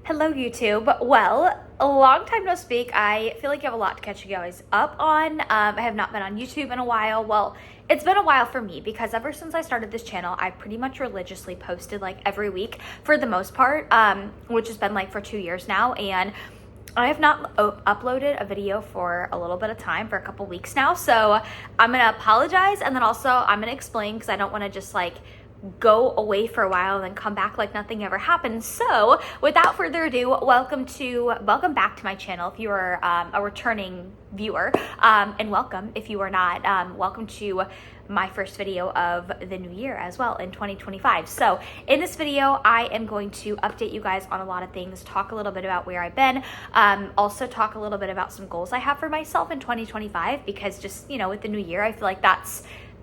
Hello YouTube. Well, a long time no speak. I feel like you have a lot to catch you guys up on. I have not been on YouTube in a while. Well, it's been a while for me because ever since I started this channel, I pretty much religiously posted like every week for the most part, which has been like for 2 years now. And I have not uploaded a video for a little bit of time, for a couple weeks now. So I'm gonna apologize, and then also I'm gonna explain because I don't want to just like go away for a while and then come back like nothing ever happened. So without further ado, welcome back to my channel if you are a returning viewer, and welcome if you are not. Welcome to my first video of the new year as well in 2025. So in this video, I am going to update you guys on a lot of things, talk a little bit about where I've been, also talk a little bit about some goals I have for myself in 2025, because just, you know, with the new year, I feel like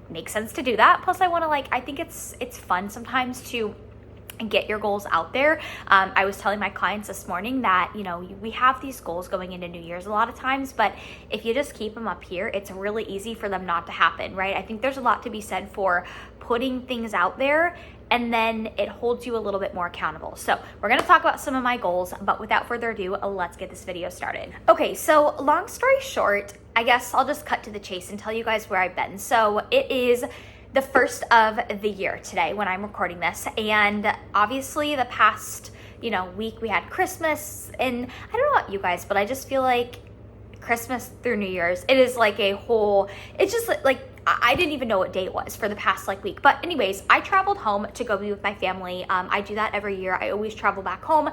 makes sense to do that. Plus I want to I think it's fun sometimes to get your goals out there. I was telling my clients this morning that, you know, we have these goals going into New Year's a lot of times, but if you just keep them up here, it's really easy for them not to happen, right? I think there's a lot to be said for putting things out there, and then it holds you a little bit more accountable. So we're gonna talk about some of my goals, but without further ado, let's get this video started. Okay, so long story short, I guess I'll just cut to the chase and tell you guys where I've been. So it is the first of the year today when I'm recording this, and obviously the past, week we had Christmas, and I don't know about you guys, but I just feel like Christmas through New Year's, it is like a whole, it's just like I didn't even know what day it was for the past week. But anyways, I traveled home to go be with my family. I do that every year. I always travel back home.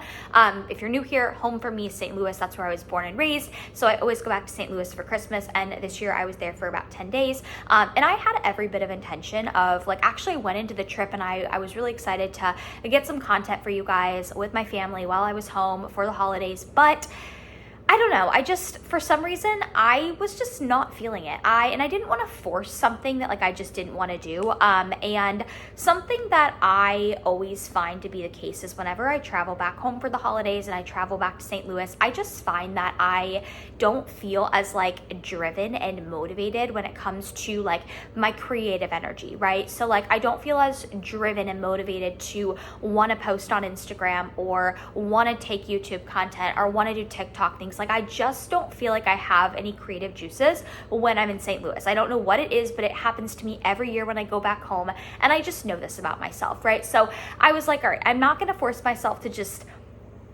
If you're new here, home for me is St. Louis. That's where I was born and raised. So I always go back to St. Louis for Christmas. And this year I was there for about 10 days. And I had every bit of intention of actually I went into the trip, and I was really excited to get some content for you guys with my family while I was home for the holidays. But I don't know, for some reason, I was just not feeling it. And I didn't want to force something that I just didn't want to do. And something that I always find to be the case is whenever I travel back home for the holidays and I travel back to St. Louis, I just find that I don't feel as driven and motivated when it comes to my creative energy, right? So I don't feel as driven and motivated to want to post on Instagram or want to take YouTube content or want to do TikTok things. I just don't feel like I have any creative juices when I'm in St. Louis. I don't know what it is, but it happens to me every year when I go back home, and I just know this about myself, right? So I was like, all right, I'm not going to force myself to just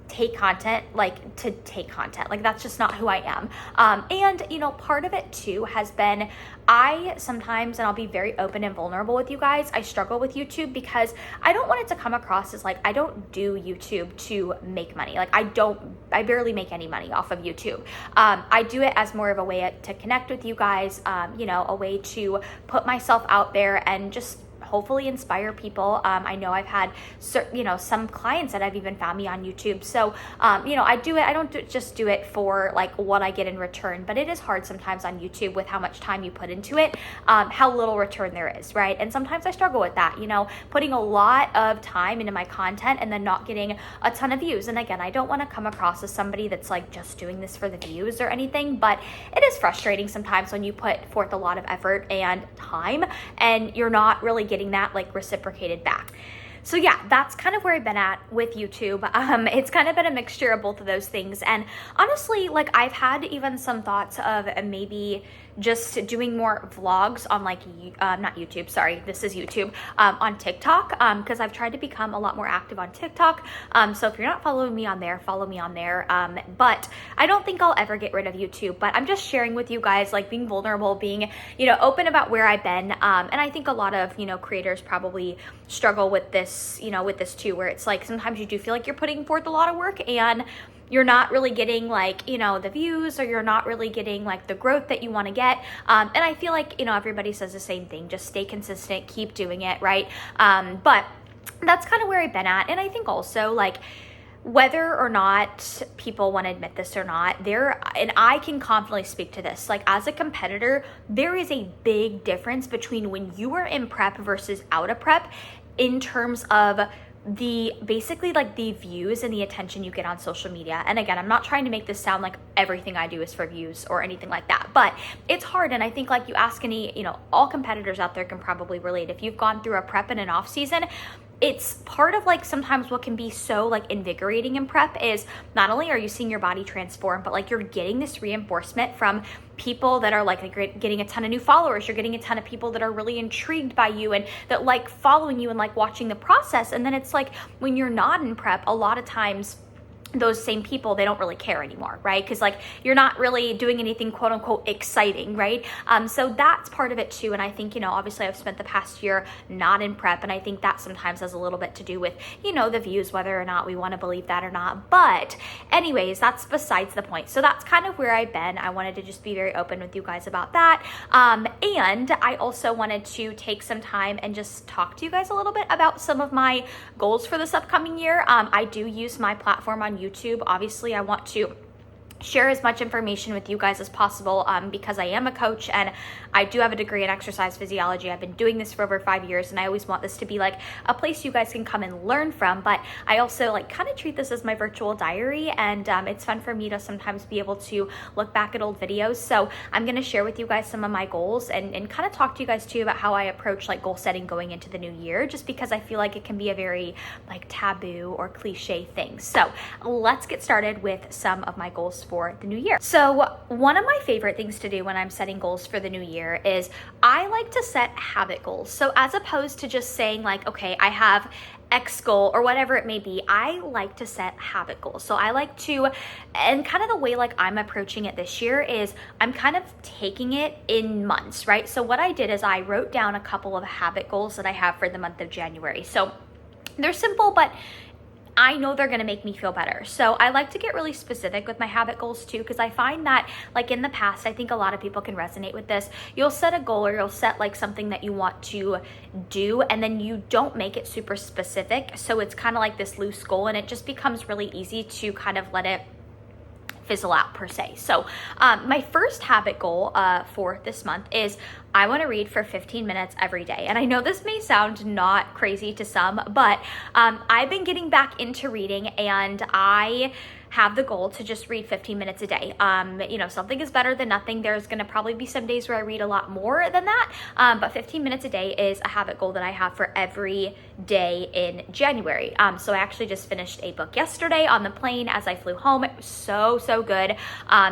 take content, that's just not who I am. And part of it too has been, I sometimes, and I'll be very open and vulnerable with you guys, I struggle with YouTube because I don't want it to come across as I don't do YouTube to make money. I barely make any money off of YouTube. I do it as more of a way to connect with you guys, a way to put myself out there and just hopefully inspire people. I know I've had some clients that have even found me on YouTube. So, I do it. I don't just do it for what I get in return, but it is hard sometimes on YouTube with how much time you put into it, how little return there is, right? And sometimes I struggle with that, putting a lot of time into my content and then not getting a ton of views. And again, I don't want to come across as somebody that's just doing this for the views or anything, but it is frustrating sometimes when you put forth a lot of effort and time and you're not really getting that reciprocated back. So yeah, that's kind of where I've been at with YouTube. It's kind of been a mixture of both of those things. And honestly, I've had even some thoughts of maybe just doing more vlogs on not YouTube, sorry, this is YouTube, on TikTok, because I've tried to become a lot more active on TikTok. So if you're not following me on there, follow me on there. But I don't think I'll ever get rid of YouTube, but I'm just sharing with you guys, being vulnerable, being, open about where I've been. And I think a lot of, creators probably struggle with this, with this too, where it's sometimes you do feel like you're putting forth a lot of work and you're not really getting the views, or you're not really getting the growth that you want to get. And I feel everybody says the same thing, just stay consistent, keep doing it, right? But that's kind of where I've been at. And I think also whether or not people want to admit this or not, and I can confidently speak to this, as a competitor, there is a big difference between when you are in prep versus out of prep in terms of the views and the attention you get on social media. And again, I'm not trying to make this sound like everything I do is for views or anything like that, but it's hard. And I think you ask any, all competitors out there can probably relate. If you've gone through a prep and an off season, it's part of like sometimes what can be so like invigorating in prep is not only are you seeing your body transform, but like you're getting this reinforcement from people that are like getting a ton of new followers. You're getting a ton of people that are really intrigued by you and that like following you and like watching the process. And then it's like when you're not in prep, a lot of times those same people, they don't really care anymore, right? Because like you're not really doing anything quote unquote exciting, right? So that's part of it too. And I think, you know, obviously I've spent the past year not in prep, and I think that sometimes has a little bit to do with, you know, the views, whether or not we want to believe that or not. But anyways, that's besides the point. So that's kind of where I've been. I wanted to just be very open with you guys about that. And I also wanted to take some time and just talk to you guys a little bit about some of my goals for this upcoming year. I do use my platform on YouTube. Obviously, I want to share as much information with you guys as possible because I am a coach and I do have a degree in exercise physiology. I've been doing this for over 5 years, and I always want this to be like a place you guys can come and learn from. But I also like kind of treat this as my virtual diary, and it's fun for me to sometimes be able to look back at old videos. So I'm going to share with you guys some of my goals and kind of talk to you guys too about how I approach like goal setting going into the new year, just because I feel like it can be a very like taboo or cliche thing. So let's get started with some of my goals for the new year. So one of my favorite things to do when I'm setting goals for the new year is I like to set habit goals. So as opposed to just saying like, okay, I have X goal or whatever it may be, I like to set habit goals. So I like to, and kind of the way like I'm approaching it this year is I'm kind of taking it in months, right? So what I did is I wrote down a couple of habit goals that I have for the month of January. So they're simple, but I know they're gonna make me feel better. So I like to get really specific with my habit goals too, because I find that like in the past, I think a lot of people can resonate with this. You'll set a goal or you'll set like something that you want to do, and then you don't make it super specific. So it's kind of like this loose goal, and it just becomes really easy to kind of let it fizzle out per se. So my first habit goal for this month is I want to read for 15 minutes every day. And I know this may sound not crazy to some, but I've been getting back into reading, and I have the goal to just read 15 minutes a day. You know, something is better than nothing. There's gonna probably be some days where I read a lot more than that, but 15 minutes a day is a habit goal that I have for every day in January. So I actually just finished a book yesterday on the plane as I flew home. It was so good.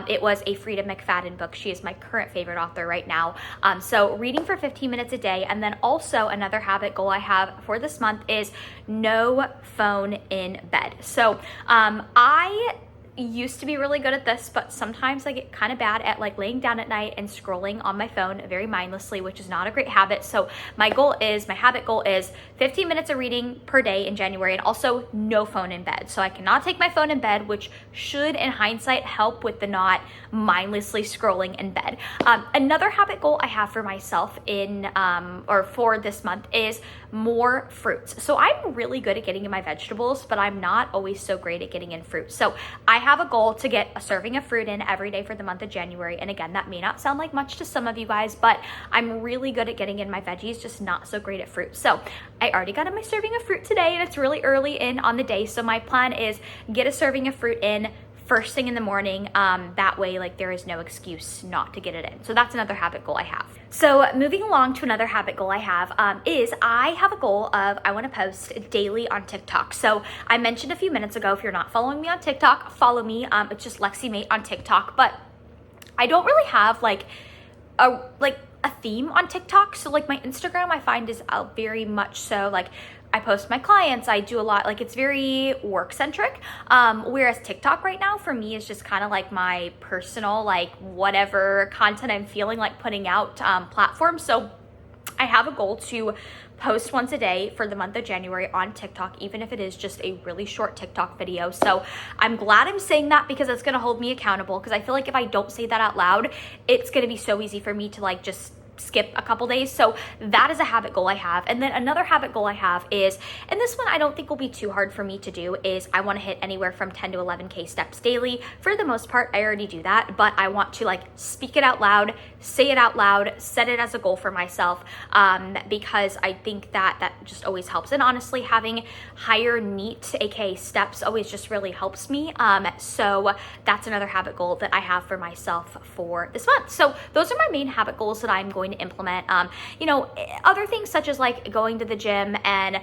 It was a Frida McFadden book. She is my current favorite author right now. So reading for 15 minutes a day. And then also another habit goal I have for this month is no phone in bed. So I used to be really good at this, but sometimes I get kind of bad at like laying down at night and scrolling on my phone very mindlessly, which is not a great habit. So my habit goal is 15 minutes of reading per day in January, and also no phone in bed. So I cannot take my phone in bed, which should in hindsight help with the not mindlessly scrolling in bed. Another habit goal I have for myself or for this month is more fruits. So I'm really good at getting in my vegetables, but I'm not always so great at getting in fruit. So I have a goal to get a serving of fruit in every day for the month of January. And again, that may not sound like much to some of you guys, but I'm really good at getting in my veggies, just not so great at fruit. So I already got in my serving of fruit today, and it's really early in on the day. So my plan is get a serving of fruit in first thing in the morning. That way, like there is no excuse not to get it in. So that's another habit goal I have. So moving along to another habit goal I have is I have a goal of I want to post daily on TikTok. So I mentioned a few minutes ago, if you're not following me on TikTok, follow me. It's just lexiemait on TikTok, but I don't really have like a theme on TikTok. So like my Instagram I find is very much so like I post my clients, I do a lot, like it's very work centric. Whereas TikTok right now for me is just kind of like my personal, like whatever content I'm feeling like putting out platform. So I have a goal to post once a day for the month of January on TikTok, even if it is just a really short TikTok video. So I'm glad I'm saying that because it's going to hold me accountable, because I feel like if I don't say that out loud, it's going to be so easy for me to like just skip a couple days. So that is a habit goal I have. And then another habit goal I have is, and this one I don't think will be too hard for me to do, is I want to hit anywhere from 10 to 11K steps daily. For the most part, I already do that, but I want to like speak it out loud, say it out loud, set it as a goal for myself, because I think that just always helps. And honestly, having higher NEAT, aka steps, always just really helps me. So that's another habit goal that I have for myself for this month. So those are my main habit goals that I'm going to implement. You know, other things such as like going to the gym and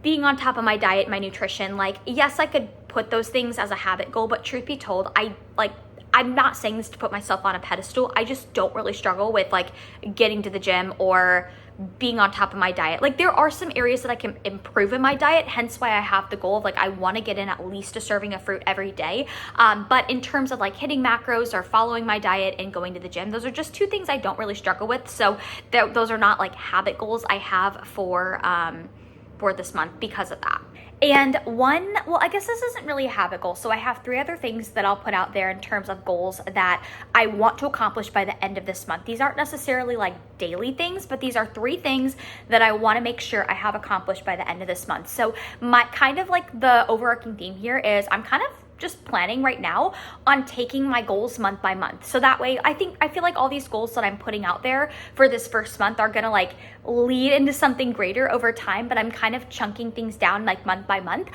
being on top of my diet, my nutrition, like, yes, I could put those things as a habit goal, but truth be told, I'm not saying this to put myself on a pedestal. I just don't really struggle with like getting to the gym or being on top of my diet. Like, there are some areas that I can improve in my diet, hence why I have the goal of like, I want to get in at least a serving of fruit every day. But in terms of like hitting macros or following my diet and going to the gym, those are just two things I don't really struggle with. So those are not like habit goals I have for this month because of that. And well, I guess this isn't really a habit goal. So I have 3 other things that I'll put out there in terms of goals that I want to accomplish by the end of this month. These aren't necessarily like daily things, but these are 3 things that I want to make sure I have accomplished by the end of this month. So my kind of like the overarching theme here is I'm kind of just planning right now on taking my goals month by month. So that way, I feel like all these goals that I'm putting out there for this first month are gonna like lead into something greater over time, but I'm kind of chunking things down like month by month.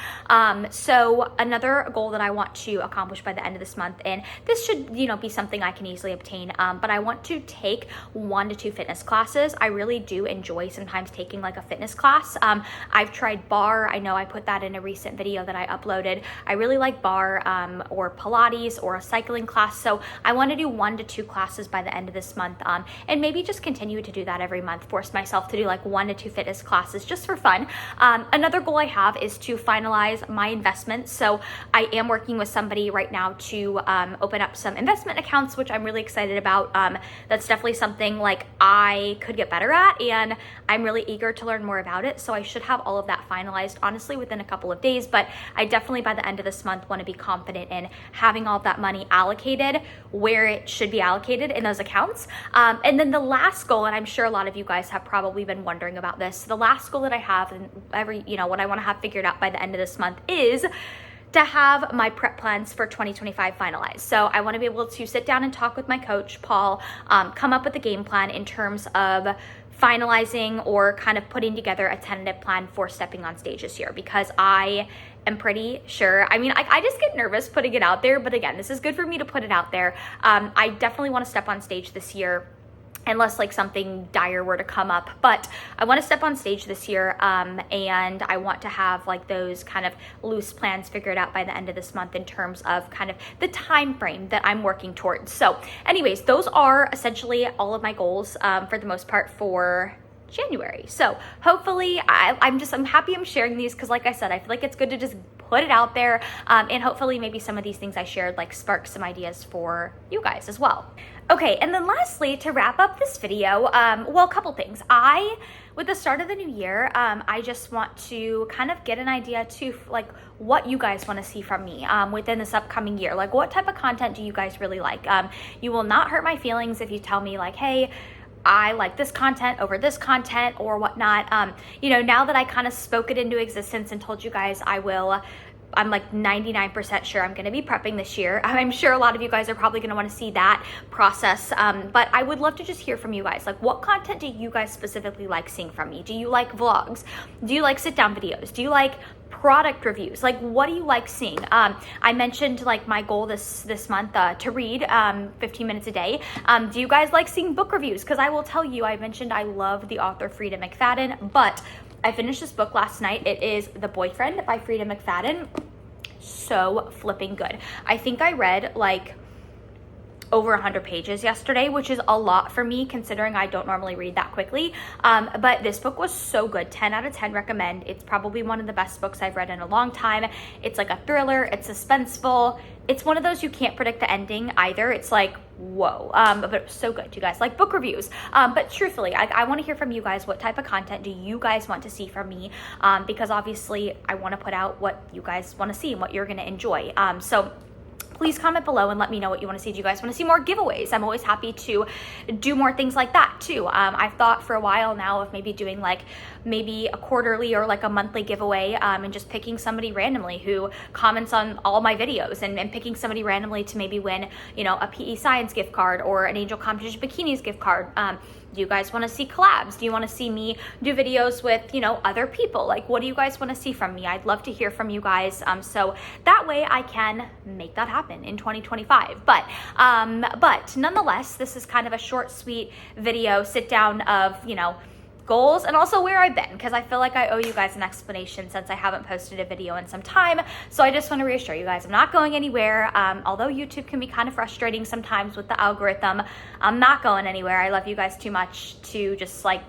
So another goal that I want to accomplish by the end of this month, and this should, be something I can easily obtain, but I want to take 1 to 2 fitness classes. I really do enjoy sometimes taking like a fitness class. I've tried barre. I know I put that in a recent video that I uploaded. I really like barre, or Pilates or a cycling class. So I want to do 1 to 2 classes by the end of this month, and maybe just continue to do that every month, force myself to do like 1 to 2 fitness classes just for fun. Another goal I have is to finalize my investments. So I am working with somebody right now to open up some investment accounts, which I'm really excited about. That's definitely something like I could get better at, and I'm really eager to learn more about it. So I should have all of that finalized honestly within a couple of days, but I definitely by the end of this month want to be confident in having all of that money allocated where it should be allocated in those accounts. And then the last goal, and I'm sure a lot of you guys have probably been wondering about this, the last goal that I have and what I want to have figured out by the end of this month is to have my prep plans for 2025 finalized. So I want to be able to sit down and talk with my coach, Paul, come up with a game plan in terms of finalizing or kind of putting together a tentative plan for stepping on stage this year, because I am pretty sure, I just get nervous putting it out there, but again, this is good for me to put it out there. I definitely want to step on stage this year, unless like something dire were to come up, but I want to step on stage this year, and I want to have like those kind of loose plans figured out by the end of this month in terms of kind of the time frame that I'm working towards. So anyways, those are essentially all of my goals for the most part for January. So hopefully I'm happy I'm sharing these, because like I said, I feel like it's good to just put it out there, and hopefully maybe some of these things I shared like spark some ideas for you guys as well. Okay, and then lastly, to wrap up this video, a couple things. With the start of the new year, I just want to kind of get an idea to like what you guys want to see from me within this upcoming year. Like, what type of content do you guys really like? You will not hurt my feelings if you tell me like, hey, I like this content over this content or whatnot. Now that I kind of spoke it into existence and told you guys I'm like 99% sure I'm going to be prepping this year. I'm sure a lot of you guys are probably going to want to see that process. But I would love to just hear from you guys. Like, what content do you guys specifically like seeing from me? Do you like vlogs? Do you like sit down videos? Do you like product reviews? Like, what do you like seeing? I mentioned like my goal this month to read 15 minutes a day. Do you guys like seeing book reviews? Because I will tell you, I mentioned I love the author Frida McFadden, but I finished this book last night. It is The Boyfriend by Frida McFadden. So flipping good. I think I read like over 100 pages yesterday, which is a lot for me considering I don't normally read that quickly. But this book was so good. 10 out of 10 recommend. It's probably one of the best books I've read in a long time. It's like a thriller. It's suspenseful. It's one of those you can't predict the ending either. It's like, whoa. But it was so good, you guys. Like book reviews. But truthfully, I want to hear from you guys. What type of content do you guys want to see from me? Because obviously I want to put out what you guys want to see and what you're going to enjoy. So please comment below and let me know what you want to see. Do you guys want to see more giveaways? I'm always happy to do more things like that too. I've thought for a while now of maybe doing like maybe a quarterly or like a monthly giveaway, and just picking somebody randomly who comments on all my videos and picking somebody randomly to maybe win, a PE Science gift card or an Angel Competition Bikinis gift card. Do you guys want to see collabs? Do you want to see me do videos with, other people? Like, what do you guys want to see from me? I'd love to hear from you guys. So that way I can make that happen in 2025. But nonetheless, this is kind of a short, sweet video sit down of, goals and also where I've been, because I feel like I owe you guys an explanation since I haven't posted a video in some time. So I just want to reassure you guys I'm not going anywhere. Although YouTube can be kind of frustrating sometimes with the algorithm, I'm not going anywhere. I love you guys too much to just like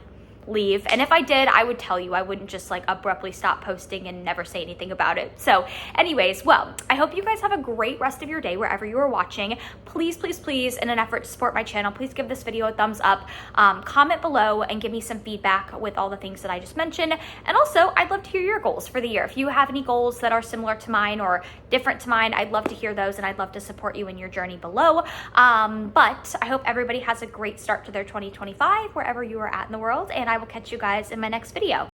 leave. And if I did, I would tell you. I wouldn't just like abruptly stop posting and never say anything about it. So anyways, well, I hope you guys have a great rest of your day wherever you are watching. Please, please, please, in an effort to support my channel, please give this video a thumbs up, comment below and give me some feedback with all the things that I just mentioned. And also, I'd love to hear your goals for the year. If you have any goals that are similar to mine or different to mine, I'd love to hear those and I'd love to support you in your journey below. But I hope everybody has a great start to their 2025 wherever you are at in the world, and I will catch you guys in my next video.